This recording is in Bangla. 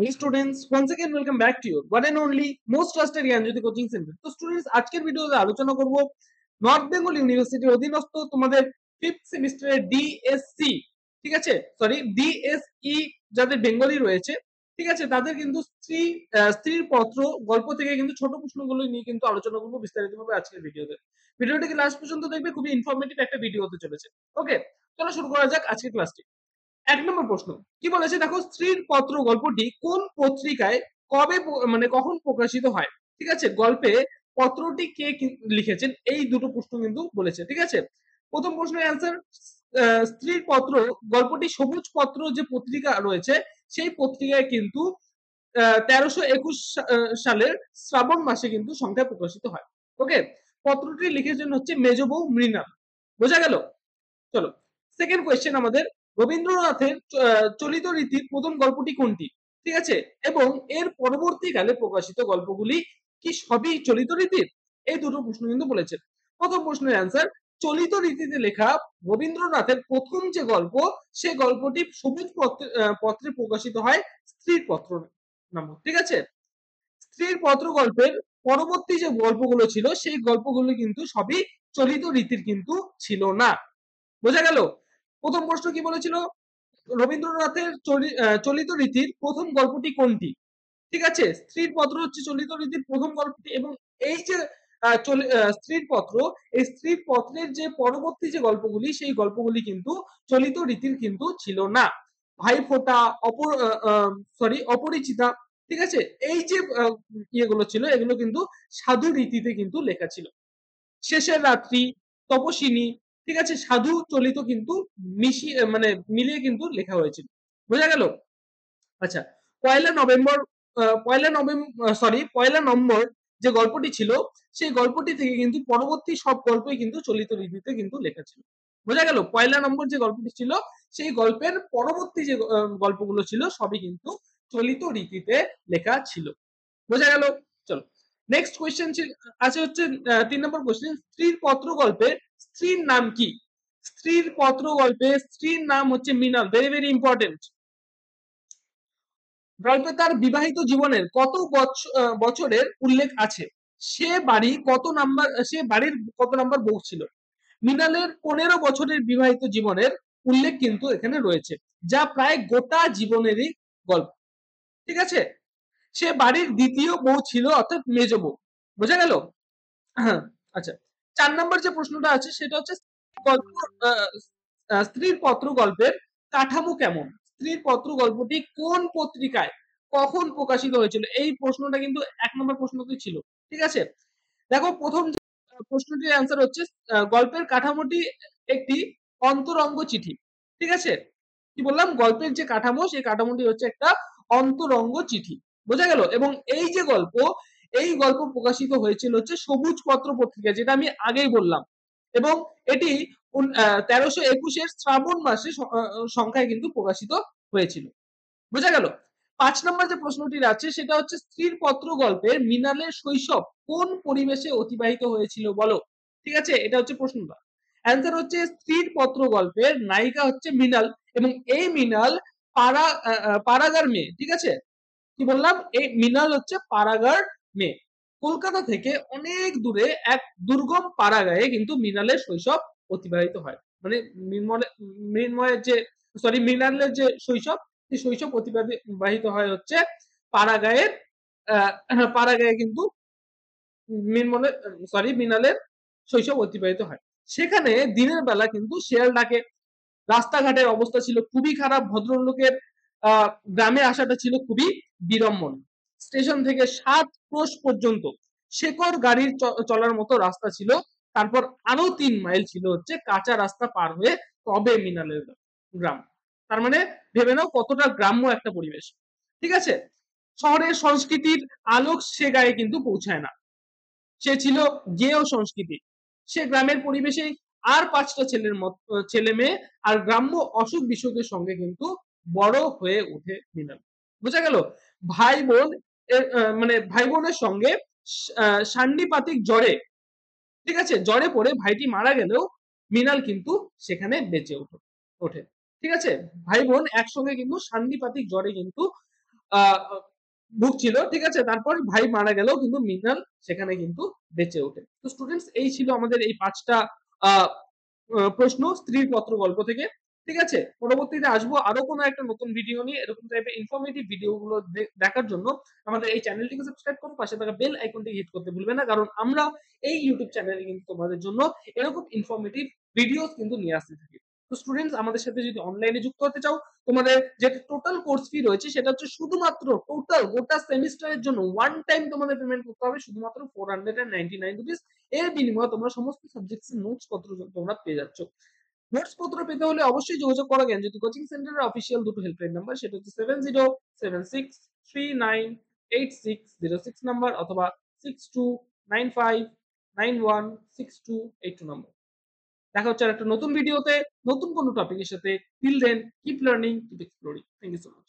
Hey students, once again welcome back to your one and only most trusted Gyanjyoti coaching centre. তো স্টুডেন্টস আজকের ভিডিওতে আলোচনা করব নর্থ বেঙ্গল ইউনিভার্সিটির অধীনস্থ তোমাদের 5th সেমিস্টারের ডিএসসি, ঠিক আছে, সরি ডিএসই যাদের বেঙ্গলি রয়েছে, ঠিক আছে, তাদের কিন্তু স্ত্রীর পত্র গল্প থেকে কিন্তু ছোট প্রশ্নগুলো নিয়ে কিন্তু আলোচনা করব বিস্তারিতভাবে আজকের ভিডিওতে। ভিডিওটিকে লাস্ট পর্যন্ত দেখবে, খুবই ইনফরমেটিভ একটা ভিডিও হতে চলেছে। ওকে, চলো শুরু করা যাক আজকের ক্লাসটি। 1 নম্বর প্রশ্ন কি বলেছে দেখো, স্ত্রীর পত্র গল্পটি কোন পত্রিকায় কবে মানে কখন প্রকাশিত হয়? ঠিক আছে, গল্পে পত্রটি কে লিখেছেন, এই দুটো প্রশ্ন কিন্তু বলেছে। ঠিক আছে, প্রথম প্রশ্নের অ্যান্সার স্ত্রীর পত্র গল্পটি সবুজ পত্র যে পত্রিকা রয়েছে সেই পত্রিকায় কিন্তু 1321 সালের শ্রাবণ মাসে কিন্তু সংখ্যায় প্রকাশিত হয়। ওকে, পত্রটি লিখেছেন হচ্ছে মেজবউ মৃণাল। বোঝা গেল? চলো সেকেন্ড কোয়েশ্চেন আমাদের, রবীন্দ্রনাথের চলিত রীতির প্রথম গল্পটি কোনটি? ঠিক আছে, এবং এর পরবর্তীকালে প্রকাশিত গল্পগুলি কি সবই চলিত রীতির? এই দুটো প্রশ্ন কিন্তু বলেছেন। প্রথম প্রশ্নের অ্যান্সার, চলিত রীতিতে লেখা রবীন্দ্রনাথের প্রথম যে গল্প, সে গল্পটি সবুজ পত্রে প্রকাশিত হয় স্ত্রীর পত্র নামক। ঠিক আছে, স্ত্রীর পত্র গল্পের পরবর্তী যে গল্পগুলো ছিল সেই গল্পগুলো কিন্তু সবই চলিত রীতির কিন্তু ছিল না। বোঝা গেল? প্রথম প্রশ্ন কি বলেছিল, রবীন্দ্রনাথের চলিত রীতির প্রথম গল্পটি কোনটি? ঠিক আছে, স্ত্রীর পত্র হচ্ছে চলিত রীতির প্রথম গল্পটি, এবং এই যে স্ত্রীর পত্র, এই স্ত্রীর পত্রের যে পরবর্তী যে গল্পগুলি সেই গল্পগুলি কিন্তু চলিত রীতির কিন্তু ছিল না। ভাইফোঁটা, অপরিচিতা, ঠিক আছে, এই যে ইয়েগুলো ছিল এগুলো কিন্তু সাধু রীতিতে কিন্তু লেখা ছিল। শেষের রাত্রি, তপস্বিনী, ঠিক আছে, সাধু চলিত কিন্তু মিশিয়ে মানে মিলিয়ে কিন্তু লেখা হয়েছিল। বোঝা গেল? আচ্ছা, পয়লা নভেম্বর পয়লা নম্বর যে গল্পটি ছিল সেই গল্পটি থেকে কিন্তু পরবর্তী সব গল্পই কিন্তু চলিত রীতিতে কিন্তু লেখা ছিল। বোঝা গেল? পয়লা নম্বর যে গল্পটি ছিল সেই গল্পের পরবর্তী যে গল্পগুলো ছিল সবই কিন্তু চলিত রীতিতে লেখা ছিল। বোঝা গেল? চলো নেক্সট কোয়েশ্চেন আছে হচ্ছে 3 নম্বর কোয়েশ্চেন, স্ত্রীর পত্র গল্পে স্ত্রীর নাম কি? স্ত্রীর পত্র গল্পে স্ত্রীর নাম হচ্ছে মৃণাল। Very very important. গল্পে তার বিবাহিত জীবনের কত বছরের উল্লেখ আছে? সে বাড়ির কত নাম্বার বউ ছিল? মৃণালের 15 বছরের বিবাহিত জীবনের উল্লেখ কিন্তু এখানে রয়েছে, যা প্রায় গোটা জীবনেরই গল্প। ঠিক আছে, সে বাড়ির দ্বিতীয় বউ ছিল, অর্থাৎ মেজ বউ। বোঝা গেল? হ্যাঁ, আচ্ছা, 4 নম্বর যে প্রশ্নটা আছে সেটা হচ্ছে গল্প স্ত্রীর পত্র গল্পের কাঠামো কেমন? স্ত্রীর পত্র গল্পটি কোন পত্রিকায় কখন প্রকাশিত হয়েছিল? এই প্রশ্নটা কিন্তু 1 নম্বর প্রশ্নতেই ছিল। ঠিক আছে, দেখো প্রথম প্রশ্নটির অ্যান্সার হচ্ছে গল্পের কাঠামোটি একটি অন্তরঙ্গ চিঠি। ঠিক আছে, কি বললাম, গল্পের যে কাঠামো সেই কাঠামোটি হচ্ছে একটা অন্তরঙ্গ চিঠি। বোঝা গেল? এবং এই যে গল্প, এই গল্প প্রকাশিত হয়েছিল হচ্ছে সবুজ পত্র পত্রিকা, যেটা আমি আগেই বললাম, এবং এটি 1321 শ্রাবণ মাসে সংখ্যায় কিন্তু প্রকাশিত হয়েছিল। বোঝা গেল? 5 নম্বর যে প্রশ্নটি আছে সেটা হচ্ছে, স্ত্রীর পত্র গল্পের মৃণালের শৈশব কোন পরিবেশে অতিবাহিত হয়েছিল বলো? ঠিক আছে, এটা হচ্ছে প্রশ্নটা। অ্যান্সার হচ্ছে, স্ত্রীর পত্র গল্পের নায়িকা হচ্ছে মৃণাল, এবং এই মৃণাল পাড়াগার মেয়ে। ঠিক আছে, কি বললাম, এই মৃণাল হচ্ছে পাড়াগার মেয়ে। কলকাতা থেকে অনেক দূরে এক দুর্গম পাড়াগাঁয়ে কিন্তু মৃণালের শৈশব অতিবাহিত হয়। মানে মৃণালের যে শৈশব, সেই শৈশব অতিবাহিত হয় হচ্ছে পাড়াগাঁয়ের পাড়াগাঁয়ে কিন্তু মৃণালের শৈশব অতিবাহিত হয়। সেখানে দিনের বেলা কিন্তু শেয়াল ডাকে, রাস্তাঘাটের অবস্থা ছিল খুবই খারাপ, ভদ্রলোকের গ্রামে আসাটা ছিল খুবই বিড়ম্বন। স্টেশন থেকে 7 ক্রোশ পর্যন্ত শেকড় গাড়ির চলার মতো রাস্তা ছিল, তারপর আরো 3 মাইল ছিল হচ্ছে কাঁচা রাস্তা পার হয়ে তবে মৃণালের গ্রাম। তার মানে ভেবে নাও কতটা গ্রাম্য একটা পরিবেশ। ঠিক আছে, শহরের সংস্কৃতির আলোক সে গায়ে কিন্তু পৌঁছায় না, সে ছিল গেয় সংস্কৃতি। সে গ্রামের পরিবেশে আর 5টা ছেলে মেয়ে আর গ্রাম্য অসুখ বিসুখের সঙ্গে কিন্তু বড় হয়ে ওঠে মৃণাল। বোঝা গেল? ভাই বোন মানে ভাই বোনের সঙ্গে সান্নিপাতিক জ্বরে, ঠিক আছে, জ্বরে পড়ে ভাইটি মারা গেলেও মৃণাল কিন্তু সেখানে বেঁচে ওঠে। ঠিক আছে, ভাই বোন একসঙ্গে কিন্তু সান্নিপাতিক জ্বরে কিন্তু ভুগছিল, ঠিক আছে? তারপর ভাই মারা গেলেও কিন্তু মৃণাল সেখানে কিন্তু বেঁচে ওঠে। তো স্টুডেন্টস এই ছিল আমাদের এই ৫টা আহ প্রশ্ন স্ত্রীর পত্র গল্প থেকে, ঠিক আছে? পরবর্তীতে আসবো আরো কোনো একটা নতুন ভিডিও নিয়ে। এরকম টাইপের ইনফরমেটিভ ভিডিও গুলো দেখার জন্য আমাদের এই চ্যানেলটিকে সাবস্ক্রাইব করো, পাশে থাকা বেল আইকনটি হিট করতে ভুলবে না, কারণ আমরা এই ইউটিউব চ্যানেলে কিন্তু তোমাদের জন্য এরকম ইনফরমেটিভ ভিডিওস কিন্তু নিয়ে আসতে থাকি। তো স্টুডেন্টস আমাদের সাথে যদি অনলাইনে যুক্ত হতে চাও, তোমাদের যে টোটাল কোর্স ফি রয়েছে সেটা হচ্ছে শুধুমাত্র টোটাল গোটা সেমিস্টারের জন্য ওয়ান টাইম তোমাদের পেমেন্ট করতে হবে শুধুমাত্র 499 রুপিস। এর বিনিময়ে তোমরা সমস্ত সাবজেক্টস এর নোটস পত্র তোমরা পেয়ে যাচ্ছ। নোটস পত্র পেতে হলে অবশ্যই যোগাযোগ করো জ্ঞানজ্যোতি কোচিং সেন্টারের অফিসিয়াল দুটো হেল্পলাইন নাম্বার, সেটা হচ্ছে 7076398606 নাম্বার অথবা 6295916282 নাম্বার। দেখা হচ্ছে আর একটা নতুন ভিডিওতে নতুন কোনো টপিকের সাথে। Till then keep learning, keep exploring. Thank you so much.